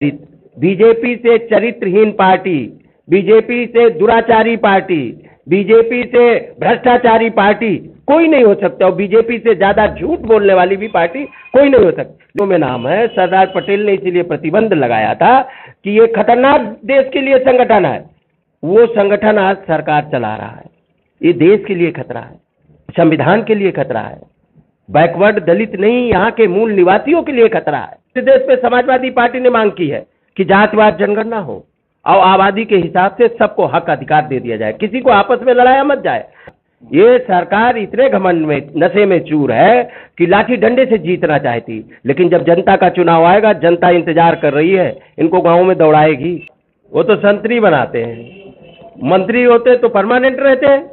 BJP से चरित्रहीन party, BJP से दुराचारी पार्टी, बीजेपी से भ्रष्टाचारी पार्टी कोई नहीं हो सकता और बीजेपी से ज्यादा झूठ बोलने वाली भी पार्टी कोई नहीं हो सकती। में नाम है सरदार पटेल ने इसीलिए प्रतिबंध लगाया था कि ये खतरनाक देश के लिए संगठन है। वो संगठन आज सरकार चला रहा है। ये देश के लिए खतरा है, संविधान के लिए खतरा है, बैकवर्ड दलित नहीं यहाँ के मूल निवासियों के लिए खतरा है। इस देश में समाजवादी पार्टी ने मांग की है कि जातिवाद जनगणना हो और आबादी के हिसाब से सबको हक अधिकार दे दिया जाए, किसी को आपस में लड़ाया मत जाए। ये सरकार इतने घमंड में, नशे में चूर है कि लाठी डंडे से जीतना चाहती, लेकिन जब जनता का चुनाव आएगा, जनता इंतजार कर रही है, इनको गाँव में दौड़ाएगी। वो तो संतरी बनाते हैं, मंत्री होते तो परमानेंट रहते हैं,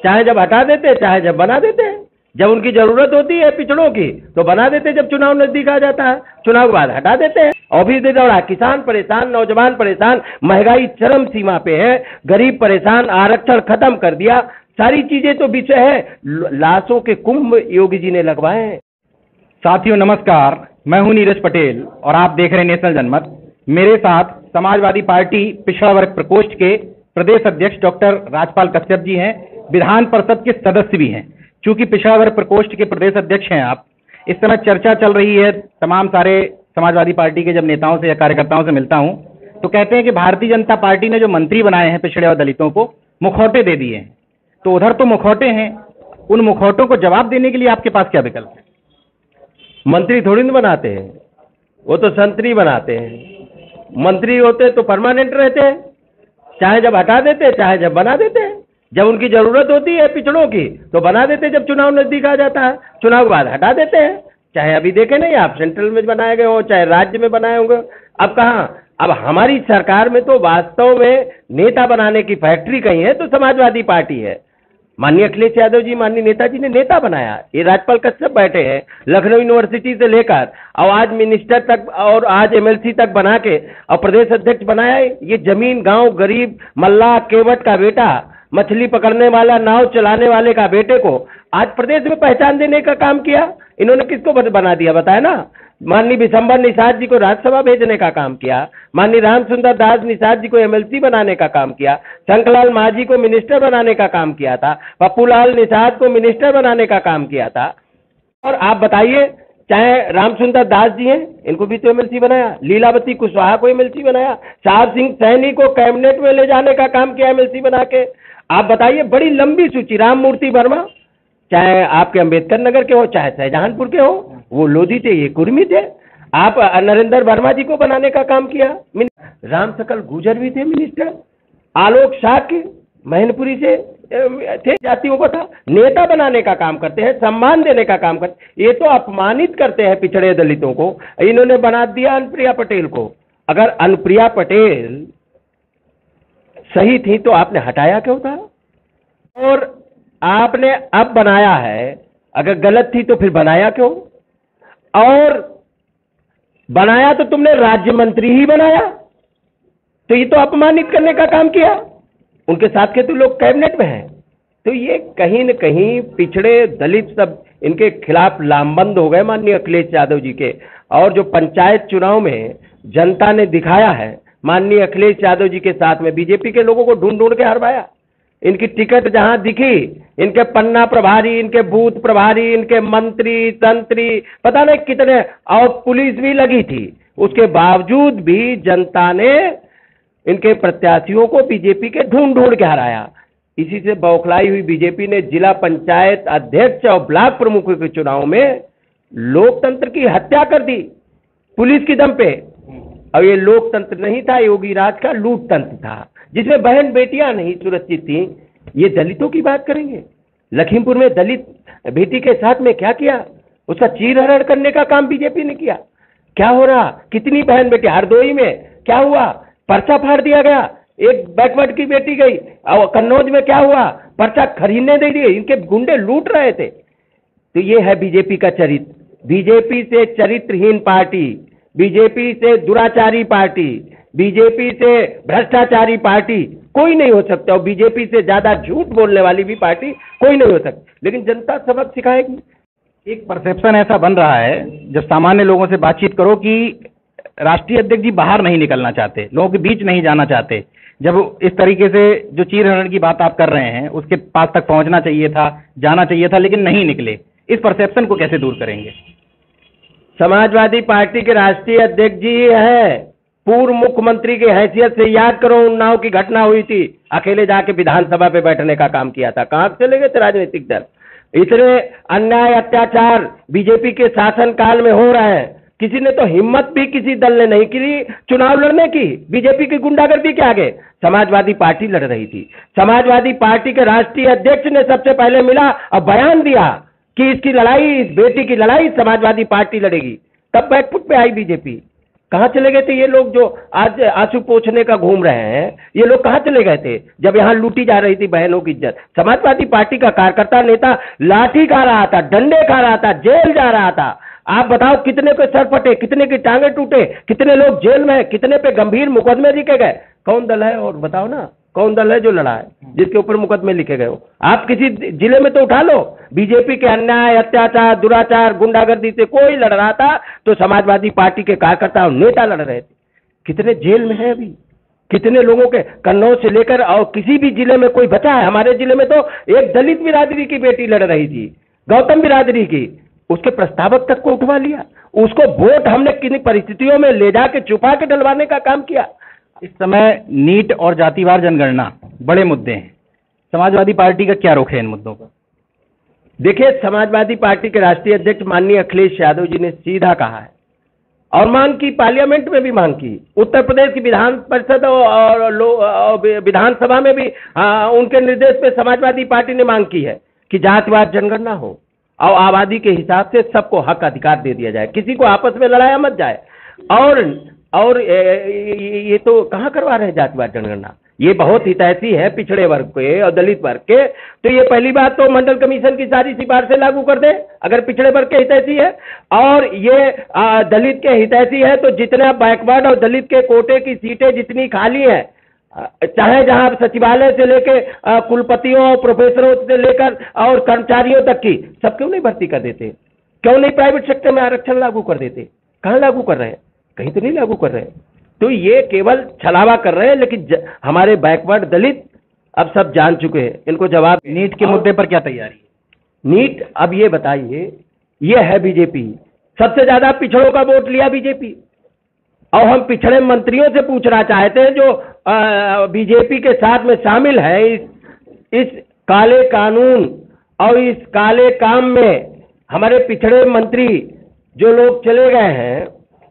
चाहे जब हटा देते चाहे जब बना देते हैं। जब उनकी जरूरत होती है पिछड़ों की तो बना देते, जब चुनाव नजदीक आ जाता है चुनाव के बाद हटा देते हैं। और भी दौड़ा, किसान परेशान, नौजवान परेशान, महंगाई चरम सीमा पे है, गरीब परेशान, आरक्षण खत्म कर दिया, सारी चीजें तो विषय है। लाशों के कुंभ योगी जी ने लगवाए हैं। साथियों नमस्कार, मैं हूं नीरज पटेल और आप देख रहे हैं नेशनल जनमत। मेरे साथ समाजवादी पार्टी पिछड़ा वर्ग प्रकोष्ठ के प्रदेश अध्यक्ष डॉक्टर राजपाल कश्यप जी हैं, विधान परिषद के सदस्य भी हैं। चूंकि पिछड़ा वर्ग प्रकोष्ठ के प्रदेश अध्यक्ष हैं आप, इस समय चर्चा चल रही है, तमाम सारे समाजवादी पार्टी के जब नेताओं से या कार्यकर्ताओं से मिलता हूं तो कहते हैं कि भारतीय जनता पार्टी ने जो मंत्री बनाए हैं पिछड़े और दलितों को, मुखौटे दे दिए हैं। तो उधर तो मुखौटे हैं, उन मुखौटों को जवाब देने के लिए आपके पास क्या विकल्प है? मंत्री थोड़ी न बनाते हैं, वो तो संतरी बनाते हैं। मंत्री होते तो परमानेंट रहते हैं, चाहे जब हटा देते चाहे जब बना देते हैं। जब उनकी जरूरत होती है पिछड़ों की तो बना देते, जब चुनाव नजदीक आ जाता है चुनाव के बाद हटा देते हैं। चाहे अभी देखे नहीं आप, सेंट्रल में बनाए गए हो, चाहे राज्य में बनाए होंगे। अब कहाँ, अब हमारी सरकार में तो वास्तव में नेता बनाने की फैक्ट्री कहीं है तो समाजवादी पार्टी है। माननीय अखिलेश यादव जी, माननीय नेताजी ने नेता बनाया। ये राजपाल कश्यप बैठे हैं लखनऊ यूनिवर्सिटी से लेकर और आज मिनिस्टर तक और आज एमएलसी तक बना के और प्रदेश अध्यक्ष बनाया। ये जमीन गांव गरीब मल्लाह केवट का बेटा, मछली पकड़ने वाला, नाव चलाने वाले का बेटे को आज प्रदेश में पहचान देने का काम किया। इन्होंने किसको बना दिया बताया ना? माननीय विशंबर निषाद जी को राज्यसभा भेजने का काम किया, माननीय रामसुंदर दास निषाद जी को एमएलसी बनाने का काम किया, शंकरलाल माझी को मिनिस्टर बनाने का काम किया था, पप्पूलाल निषाद को मिनिस्टर बनाने का काम किया था। और आप बताइए, चाहे रामसुंदर दास जी हैं, इनको भी तो एमएलसी बनाया, लीलावती कुशवाहा को एमएलसी बनाया, साहब सिंह सैनी को कैबिनेट में ले जाने का काम किया एमएलसी बना के। आप बताइए, बड़ी लंबी सूची। राम मूर्ति वर्मा, चाहे आपके अंबेडकर नगर के हो चाहे शाहजहांपुर के हो, वो लोधी थे, ये कुर्मी थे। आप नरेंद्र वर्मा जी को बनाने का काम किया। राम सकल गुर्जर भी थे मिनिस्टर। आलोक शाक्य मैनपुरी से थे, जातियों को था। नेता बनाने का काम करते हैं, सम्मान देने का काम करते। ये तो अपमानित करते हैं पिछड़े दलितों को। इन्होंने बना दिया अनुप्रिया पटेल को। अगर अनुप्रिया पटेल सही थी तो आपने हटाया क्यों था? और आपने अब बनाया है, अगर गलत थी तो फिर बनाया क्यों? और बनाया तो तुमने राज्य मंत्री ही बनाया, तो ये तो अपमानित करने का काम किया। उनके साथ के तो लोग कैबिनेट में हैं। तो ये कहीं न कहीं पिछड़े दलित सब इनके खिलाफ लामबंद हो गए माननीय अखिलेश यादव जी के। और जो पंचायत चुनाव में जनता ने दिखाया है, माननीय अखिलेश यादव जी के साथ में बीजेपी के लोगों को ढूंढ ढूंढ के हरवाया। इनकी टिकट जहां दिखी, इनके पन्ना प्रभारी, इनके बूथ प्रभारी, इनके मंत्री तंत्री, पता नहीं कितने, और पुलिस भी लगी थी। उसके बावजूद भी जनता ने इनके प्रत्याशियों को बीजेपी के ढूंढ ढूंढ के हराया। इसी से बौखलाई हुई बीजेपी ने जिला पंचायत अध्यक्ष और ब्लॉक प्रमुखों के चुनाव में लोकतंत्र की हत्या कर दी पुलिस की दम पे। और ये लोकतंत्र नहीं था, योगी राज का लूट तंत्र था, जिसमें बहन बेटियां नहीं सुरक्षित थी। ये दलितों की बात करेंगे। लखीमपुर में दलित बेटी के साथ में क्या किया, उसका चीरहरण करने का काम बीजेपी ने किया। क्या हो रहा, कितनी बहन बेटी, हरदोई में क्या हुआ, पर्चा फाड़ दिया गया, एक बैकवर्ड की बेटी गई। और कन्नौज में क्या हुआ, पर्चा खरीदने दे दिए, इनके गुंडे लूट रहे थे। तो ये है बीजेपी का चरित्र। बीजेपी से चरित्रहीन पार्टी, बीजेपी से दुराचारी पार्टी, बीजेपी से भ्रष्टाचारी पार्टी कोई नहीं हो सकता और बीजेपी से ज्यादा झूठ बोलने वाली भी पार्टी कोई नहीं हो सकती। लेकिन जनता सबक सिखाएगी। एक परसेप्शन ऐसा बन रहा है, जब सामान्य लोगों से बातचीत करो, कि राष्ट्रीय अध्यक्ष जी बाहर नहीं निकलना चाहते, लोगों के बीच नहीं जाना चाहते। जब इस तरीके से जो चीरहरण की बात आप कर रहे हैं, उसके पास तक पहुंचना चाहिए था, जाना चाहिए था, लेकिन नहीं निकले, इस परसेप्शन को कैसे दूर करेंगे? समाजवादी पार्टी के राष्ट्रीय अध्यक्ष जी हैं, पूर्व मुख्यमंत्री की हैसियत से याद करो, उन्नाव की घटना हुई थी, अकेले जाके विधानसभा पे बैठने का काम किया था। कहाँ चले गए थे राजनीतिक दल? इतने अन्याय अत्याचार बीजेपी के शासन काल में हो रहे हैं, किसी ने तो हिम्मत भी किसी दल ने नहीं की चुनाव लड़ने की। बीजेपी की गुंडागर्दी के आगे समाजवादी पार्टी लड़ रही थी। समाजवादी पार्टी के राष्ट्रीय अध्यक्ष ने सबसे पहले मिला और बयान दिया कि इसकी लड़ाई, इस बेटी की लड़ाई समाजवादी पार्टी लड़ेगी। तब बैकफुट पे आई बीजेपी। कहाँ चले गए थे ये लोग जो आज आंसू पोंछने का घूम रहे हैं? ये लोग कहाँ चले गए थे जब यहाँ लूटी जा रही थी बहनों की इज्जत? समाजवादी पार्टी का कार्यकर्ता नेता लाठी खा रहा था, डंडे खा रहा था, जेल जा रहा था। आप बताओ कितने के सर फटे, कितने की टांगे टूटे, कितने लोग जेल में, कितने पे गंभीर मुकदमे लिखे गए? कौन दल है? और बताओ ना, कौन दल है जो लड़ा है जिसके ऊपर मुकदमे लिखे गए हो? आप किसी जिले में तो उठा लो। बीजेपी के अन्याय अत्याचार दुराचार गुंडागर्दी से कोई लड़ रहा था तो समाजवादी पार्टी के कार्यकर्ता और नेता लड़ रहे थे। कितने जेल में है अभी, कितने लोगों के, कन्नौज से लेकर और किसी भी जिले में कोई बचा है? हमारे जिले में तो एक दलित बिरादरी की बेटी लड़ रही थी, गौतम बिरादरी की, उसके प्रस्तावक तक को उठवा लिया। उसको वोट हमने किन परिस्थितियों में ले जाके छुपा के डलवाने का काम किया। इस समय नीट और जातिवार जनगणना बड़े मुद्दे हैं, समाजवादी पार्टी का क्या रुख है इन मुद्दों पर? देखिए, समाजवादी पार्टी के राष्ट्रीय अध्यक्ष माननीय अखिलेश यादव जी ने सीधा कहा है और मांग की, पार्लियामेंट में भी मांग की, उत्तर प्रदेश की विधान परिषद और विधानसभा में भी उनके निर्देश पे समाजवादी पार्टी ने मांग की है कि जातिवार जनगणना हो और आबादी के हिसाब से सबको हक अधिकार दे दिया जाए, किसी को आपस में लड़ाया मत जाए। और ये तो कहाँ करवा रहे हैं जातिवार जनगणना? ये बहुत हितैषी है पिछड़े वर्ग के और दलित वर्ग के। तो ये पहली बात तो मंडल कमीशन की सारी सिफारिशें लागू कर दे अगर पिछड़े वर्ग के हितैषी है, और ये दलित के हितैषी है तो जितना बैकवर्ड और दलित के कोटे की सीटें जितनी खाली है, चाहे जहां सचिवालय से लेके कुलपतियों प्रोफेसरों से लेकर और कर्मचारियों तक की, सब क्यों नहीं भर्ती कर देते? क्यों नहीं प्राइवेट सेक्टर में आरक्षण लागू कर देते? कहाँ लागू कर रहे हैं? कहीं तो नहीं लागू कर रहे हैं। तो ये केवल छलावा कर रहे हैं, लेकिन हमारे बैकवर्ड दलित अब सब जान चुके हैं। इनको जवाब। नीट के मुद्दे पर क्या तैयारी है? नीट, अब ये बताइए, ये है बीजेपी, सबसे ज्यादा पिछड़ों का वोट लिया बीजेपी, और हम पिछड़े मंत्रियों से पूछना चाहते हैं जो बीजेपी के साथ में शामिल है इस काले कानून और इस काले काम में, हमारे पिछड़े मंत्री जो लोग चले गए हैं,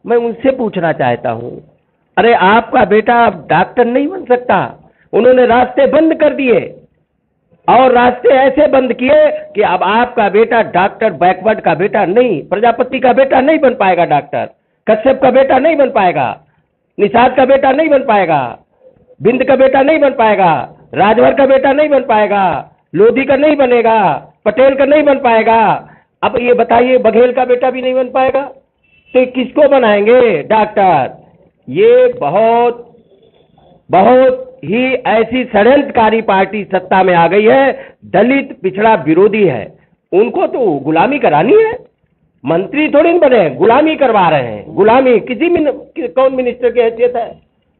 मैं उनसे पूछना चाहता हूं, अरे आपका बेटा अब डॉक्टर नहीं बन सकता? उन्होंने रास्ते बंद कर दिए और रास्ते ऐसे बंद किए कि अब आपका बेटा डॉक्टर बैकवर्ड का बेटा नहीं, प्रजापति का बेटा नहीं बन पाएगा, डॉक्टर कश्यप का बेटा नहीं बन पाएगा, निषाद का बेटा नहीं बन पाएगा, बिंद का बेटा नहीं बन पाएगा, राजभर का बेटा नहीं बन पाएगा, लोधी का नहीं बनेगा, पटेल का नहीं बन पाएगा। अब ये बताइए, बघेल का बेटा भी नहीं बन पाएगा, तो किसको बनाएंगे डॉक्टर? ये बहुत ही ऐसी षड्यंत्रकारी पार्टी सत्ता में आ गई है, दलित पिछड़ा विरोधी है। उनको तो गुलामी करानी है, मंत्री थोड़ी न बने, गुलामी करवा रहे हैं। गुलामी कौन मिनिस्टर की हैसियत है?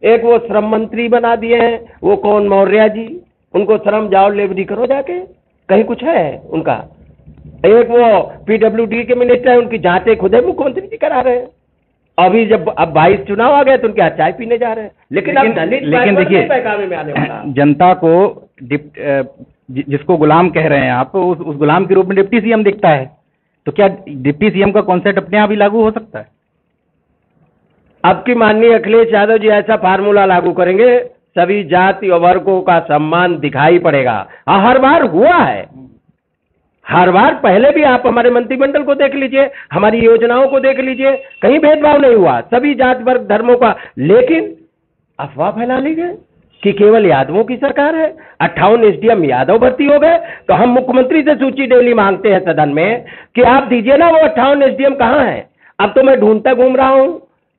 एक वो श्रम मंत्री बना दिए हैं, वो कौन, मौर्य जी, उनको श्रम जाओ लेबरी करो जाके, कहीं कुछ है उनका। एक वो पीडब्ल्यूडी के मिनिस्टर है, उनकी जांचें खुद है मुख्यमंत्री जी करा रहे हैं। अभी जब अब 22 चुनाव आ गए तो उनके चाय पीने जा रहे हैं। लेकिन देखिए, में आने वाला जनता को जिसको गुलाम कह रहे हैं आप, उस गुलाम के रूप में डिप्टी सीएम दिखता है, तो क्या डिप्टी सीएम का कॉन्सेप्ट अपने आप ही लागू हो सकता है? अब की माननीय अखिलेश यादव जी ऐसा फार्मूला लागू करेंगे, सभी जाति और वर्गों का सम्मान दिखाई पड़ेगा। हर बार हुआ है, हर बार। पहले भी आप हमारे मंत्रिमंडल को देख लीजिए, हमारी योजनाओं को देख लीजिए, कहीं भेदभाव नहीं हुआ, सभी जाति वर्ग धर्मों का। लेकिन अफवाह फैला ली गई कि केवल यादवों की सरकार है, 58 एसडीएम यादव भर्ती हो गए। तो हम मुख्यमंत्री से सूची डेली मांगते हैं सदन में कि आप दीजिए ना, वो 58 एसडीएम कहाँ है? अब तो मैं ढूंढता घूम रहा हूं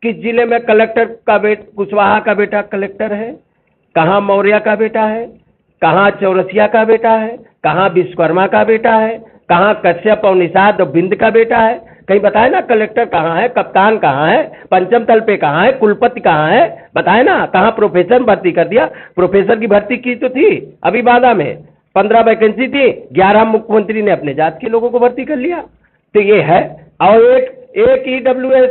किस जिले में कलेक्टर का कुशवाहा का बेटा कलेक्टर है, कहाँ मौर्य का बेटा है, कहाँ चौरसिया का बेटा है, कहाँ विश्वकर्मा का बेटा है, कहाँ कश्यप और निषाद और बिंद का बेटा है, कहीं बताए ना कलेक्टर कहाँ है, कप्तान कहाँ है, पंचम तल पे कहाँ है, कुलपति कहाँ है, बताए ना। कहाँ प्रोफेसर भर्ती कर दिया? प्रोफेसर की भर्ती की तो थी अभी बादा में, 15 वैकेंसी थी, 11 मुख्यमंत्री ने अपने जात के लोगों को भर्ती कर लिया। तो ये है। और एक ईडब्ल्यूएस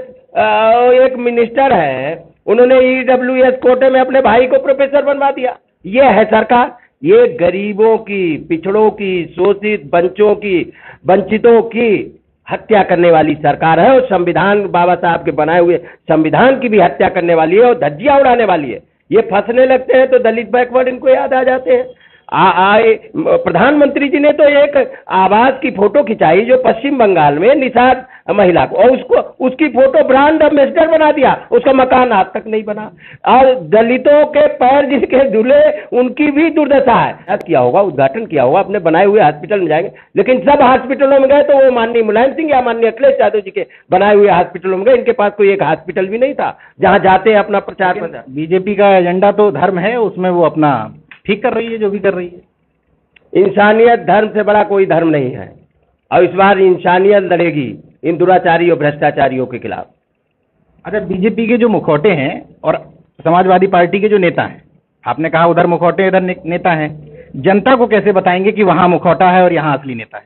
एक मिनिस्टर है, उन्होंने ईडब्ल्यूएस कोटे में अपने भाई को प्रोफेसर बनवा दिया। ये है सरकार। ये गरीबों की, पिछड़ों की, शोषित वंचितों की हत्या करने वाली सरकार है। और संविधान, बाबा साहब के बनाए हुए संविधान की भी हत्या करने वाली है और धज्जियां उड़ाने वाली है। ये फंसने लगते हैं तो दलित बैकवर्ड इनको याद आ जाते हैं। प्रधानमंत्री जी ने तो एक आवास की फोटो खिंचाई जो पश्चिम बंगाल में निषाद महिला को, और उसकी फोटो ब्रांड एम्बेसडर बना दिया। उसका मकान आज तक नहीं बना। और दलितों के पैर जिसके धुले उनकी भी दुर्दशा है। किया होगा, उद्घाटन किया होगा, अपने बनाए हुए हॉस्पिटल में जाएंगे, लेकिन सब हॉस्पिटलों में गए तो वो माननीय मुलायम सिंह या माननीय अखिलेश यादव जी के बनाए हुए हॉस्पिटलों में गए। इनके पास कोई एक हॉस्पिटल भी नहीं था जहां जाते हैं अपना प्रचार प्रसार। बीजेपी का एजेंडा तो धर्म है, उसमें वो अपना ठीक कर रही है जो भी कर रही है। इंसानियत धर्म से बड़ा कोई धर्म नहीं है। और इस बार इंसानियत लड़ेगी इन दुराचारी और भ्रष्टाचारियों के खिलाफ। अच्छा, बीजेपी के जो मुखौटे हैं और समाजवादी पार्टी के जो नेता हैं, आपने कहा उधर मुखौटे इधर नेता हैं, जनता को कैसे बताएंगे कि वहां मुखौटा है और यहाँ असली नेता है?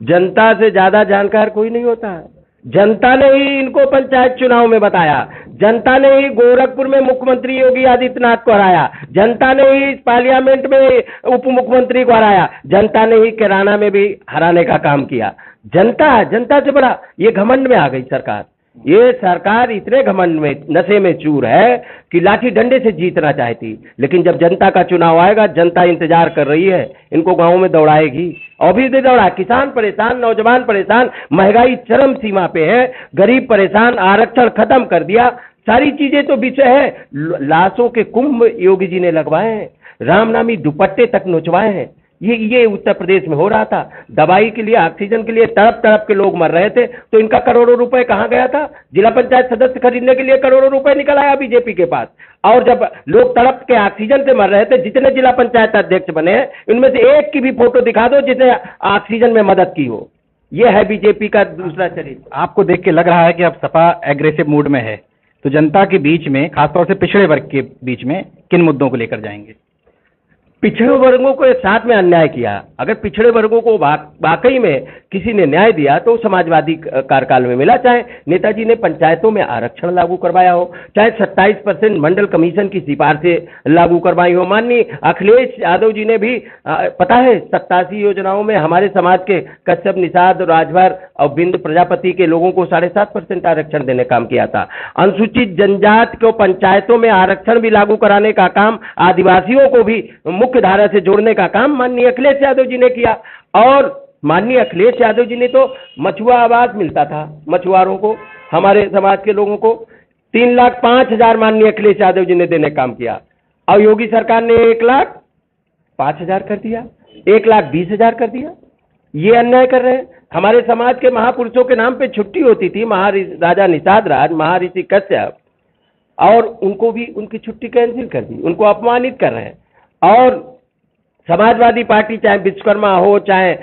जनता से ज्यादा जानकार कोई नहीं होता है। जनता ने ही इनको पंचायत चुनाव में बताया, जनता ने ही गोरखपुर में मुख्यमंत्री योगी आदित्यनाथ को हराया, जनता ने ही पार्लियामेंट में उप मुख्यमंत्री को हराया, जनता ने ही कैराना में भी हराने का काम किया। जनता है, जनता से बड़ा। ये घमंड में आ गई सरकार। ये सरकार इतने घमंड में, नशे में चूर है कि लाठी डंडे से जीतना चाहती। लेकिन जब जनता का चुनाव आएगा, जनता इंतजार कर रही है, इनको गांव में दौड़ाएगी। और भी दौड़ा, किसान परेशान, नौजवान परेशान, महंगाई चरम सीमा पे है, गरीब परेशान, आरक्षण खत्म कर दिया। सारी चीजें तो विषय है। लाशों के कुंभ योगी जी ने लगवाए हैं, रामनामी दुपट्टे तक नोचवाए हैं। ये उत्तर प्रदेश में हो रहा था। दवाई के लिए, ऑक्सीजन के लिए तड़प तड़प के लोग मर रहे थे, तो इनका करोड़ों रुपए कहाँ गया था? जिला पंचायत सदस्य खरीदने के लिए करोड़ों रुपए निकल आया बीजेपी के पास। और जब लोग तड़प के ऑक्सीजन से मर रहे थे, जितने जिला पंचायत अध्यक्ष बने हैं, इनमें से एक की भी फोटो दिखा दो जिसने ऑक्सीजन में मदद की हो। ये है बीजेपी का दूसरा चरित्र। आपको देख के लग रहा है कि अब सपा एग्रेसिव मूड में है, तो जनता के बीच में, खासतौर से पिछड़े वर्ग के बीच में किन मुद्दों को लेकर जाएंगे? पिछड़े वर्गों को साथ में अन्याय किया। अगर पिछड़े वर्गों को वाकई में किसी ने न्याय दिया तो समाजवादी कार्यकाल में मिला। चाहे नेताजी ने पंचायतों में आरक्षण लागू करवाया हो, चाहे 27% मंडल कमीशन की सिफारिशें लागू करवाई हो। माननीय अखिलेश यादव जी ने भी पता है 87 योजनाओं में हमारे समाज के कश्यप, निषाद, राजभर और बिंद प्रजापति के लोगों को 7.5% आरक्षण देने का काम किया था। अनुसूचित जनजाति को पंचायतों में आरक्षण भी लागू कराने का काम, आदिवासियों को भी मुख्य धारा से जोड़ने का काम माननीय अखिलेश यादव जी ने किया। और माननीय अखिलेश यादव जी ने तो मछुआ आवास मिलता था मछुआरों को, हमारे समाज के लोगों को 3,05,000 माननीय अखिलेश यादव जी ने देने का काम किया। और योगी सरकार ने 1,05,000 कर दिया, 1,20,000 कर दिया। ये अन्याय कर रहे हैं। हमारे समाज के महापुरुषों के नाम पे छुट्टी होती थी, महाराजा निषाद राज, महर्षि कश्यप, और उनको भी उनकी छुट्टी कैंसिल कर दी, उनको अपमानित कर रहे हैं। और समाजवादी पार्टी चाहे विश्वकर्मा हो, चाहे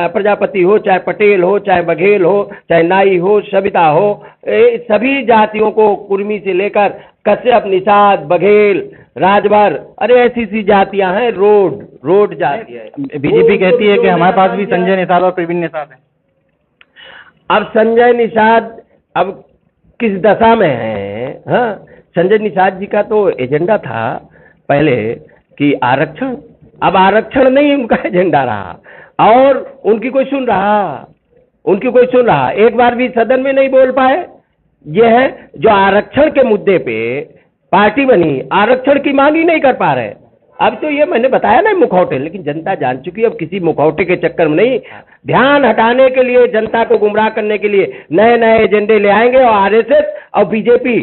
प्रजापति हो, चाहे पटेल हो, चाहे बघेल हो, चाहे नाई हो, सविता हो, सभी जातियों को, कुर्मी से लेकर कश्यप, निषाद, बघेल, राजभर, अरे ऐसी सी जातियां हैं, रोड जाति है। बीजेपी कहती है कि हमारे पास भी संजय निषाद और प्रवीण निषाद है। अब संजय निषाद अब किस दशा में है? हाँ, संजय निषाद जी का तो एजेंडा था पहले कि आरक्षण, अब आरक्षण नहीं उनका एजेंडा रहा। और उनकी कोई सुन रहा, एक बार भी सदन में नहीं बोल पाए। ये है जो आरक्षण के मुद्दे पे पार्टी बनी, आरक्षण की मांग ही नहीं कर पा रहे। अब तो ये मैंने बताया ना मुखौटे, लेकिन जनता जान चुकी है। अब किसी मुखौटे के चक्कर में नहीं, ध्यान हटाने के लिए, जनता को गुमराह करने के लिए नए नए एजेंडे ले आएंगे। और आरएसएस और बीजेपी,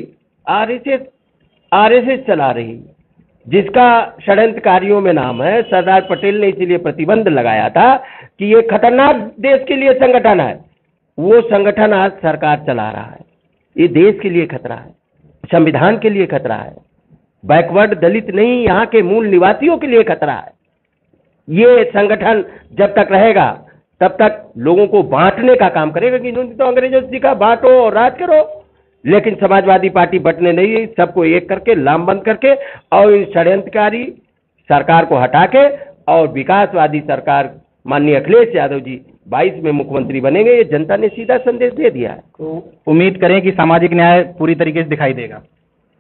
आरएसएस चला रही, जिसका षड्यंत्रकारियों में नाम है। सरदार पटेल ने इसीलिए प्रतिबंध लगाया था कि ये खतरनाक देश के लिए संगठन है। वो संगठन आज सरकार चला रहा है। ये देश के लिए खतरा है, संविधान के लिए खतरा है, बैकवर्ड दलित नहीं, यहाँ के मूल निवासियों के लिए खतरा है। ये संगठन जब तक रहेगा तब तक लोगों को बांटने का काम करेगा। कि इन्होंने तो अंग्रेजों से सीखा, बांटो और राज करो। लेकिन समाजवादी पार्टी बंटने नहीं है, सबको एक करके लामबंद करके और इस षड्यंत्रकारी सरकार को हटा के और विकासवादी सरकार माननीय अखिलेश यादव जी 22 में मुख्यमंत्री बनेंगे, ये जनता ने सीधा संदेश दे दिया है। तो उम्मीद करें कि सामाजिक न्याय पूरी तरीके से दिखाई देगा।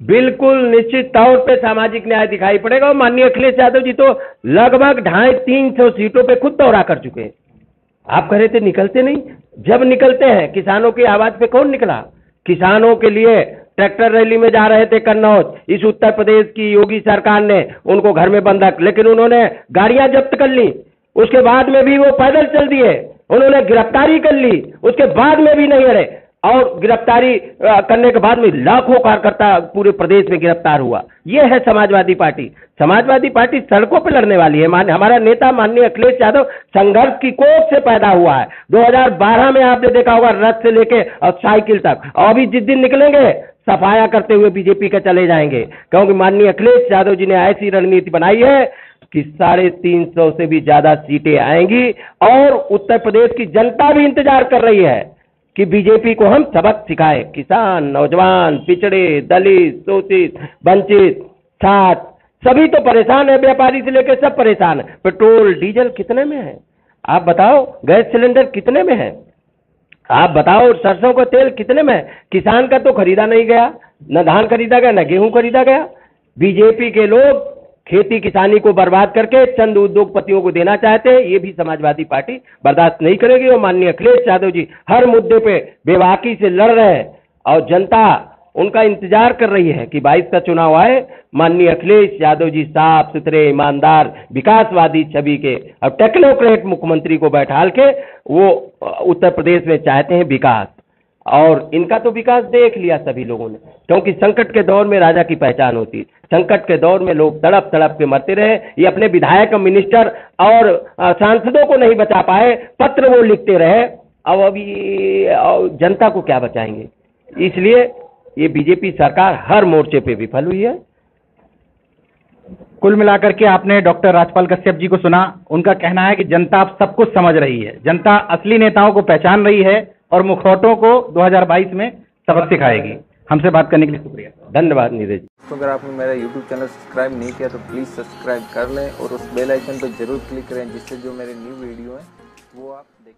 बिल्कुल निश्चित तौर पे सामाजिक न्याय दिखाई पड़ेगा। और माननीय अखिलेश यादव जी तो लगभग 250-300 सीटों पे खुद दौरा कर चुके हैं। आप कह रहे थे निकलते नहीं, जब निकलते हैं किसानों की आवाज पे कौन निकला? किसानों के लिए ट्रैक्टर रैली में जा रहे थे कन्नौज, इस उत्तर प्रदेश की योगी सरकार ने उनको घर में बंधक, लेकिन उन्होंने गाड़ियां जब्त कर ली, उसके बाद में भी वो पैदल चल दिए, उन्होंने गिरफ्तारी कर ली, उसके बाद में भी नहीं अड़े, और गिरफ्तारी करने के बाद में लाखों कार्यकर्ता पूरे प्रदेश में गिरफ्तार हुआ। ये है समाजवादी पार्टी। समाजवादी पार्टी सड़कों पर लड़ने वाली है। हमारा नेता माननीय अखिलेश यादव संघर्ष की कोख से पैदा हुआ है। 2012 में आपने देखा होगा, रथ से लेके और साइकिल तक, और अभी जिस दिन निकलेंगे सफाया करते हुए बीजेपी के चले जाएंगे, क्योंकि माननीय अखिलेश यादव जी ने ऐसी रणनीति बनाई है कि 350 से भी ज्यादा सीटें आएंगी। और उत्तर प्रदेश की जनता भी इंतजार कर रही है कि बीजेपी को हम सबक सिखाएं। किसान, नौजवान, पिछड़े, दलित, शोषित, वंचित, छात्र सभी तो परेशान है, व्यापारी से लेकर सब परेशान है। पेट्रोल डीजल कितने में है आप बताओ? गैस सिलेंडर कितने में है आप बताओ? सरसों का तेल कितने में है? किसान का तो खरीदा नहीं गया, न धान खरीदा गया, न गेहूं खरीदा गया। बीजेपी के लोग खेती किसानी को बर्बाद करके चंद उद्योगपतियों को देना चाहते हैं। ये भी समाजवादी पार्टी बर्दाश्त नहीं करेगी। और माननीय अखिलेश यादव जी हर मुद्दे पे बेबाकी से लड़ रहे हैं और जनता उनका इंतजार कर रही है कि 22 का चुनाव आए, माननीय अखिलेश यादव जी साफ सुथरे, ईमानदार, विकासवादी छवि के और टेक्नोक्रेट मुख्यमंत्री को बैठाल के वो उत्तर प्रदेश में चाहते हैं विकास। और इनका तो विकास देख लिया सभी लोगों ने, क्योंकि संकट के दौर में राजा की पहचान होती है। संकट के दौर में लोग तड़प तड़प के मरते रहे। ये अपने विधायक, मिनिस्टर और सांसदों को नहीं बचा पाए, पत्र वो लिखते रहे। अब अभी जनता को क्या बचाएंगे? इसलिए ये बीजेपी सरकार हर मोर्चे पे विफल हुई है। कुल मिलाकर के आपने डॉक्टर राजपाल कश्यप जी को सुना। उनका कहना है कि जनता अब सब कुछ समझ रही है, जनता असली नेताओं को पहचान रही है और मुखौटों को 2022 में सबक सिखाएगी। हमसे बात करने के लिए शुक्रिया। धन्यवाद नीरज। तो अगर आपने मेरा YouTube चैनल सब्सक्राइब नहीं किया तो प्लीज़ सब्सक्राइब कर लें और उस बेल आइकन पर जरूर क्लिक करें, जिससे जो मेरे न्यू वीडियो हैं वो आप देख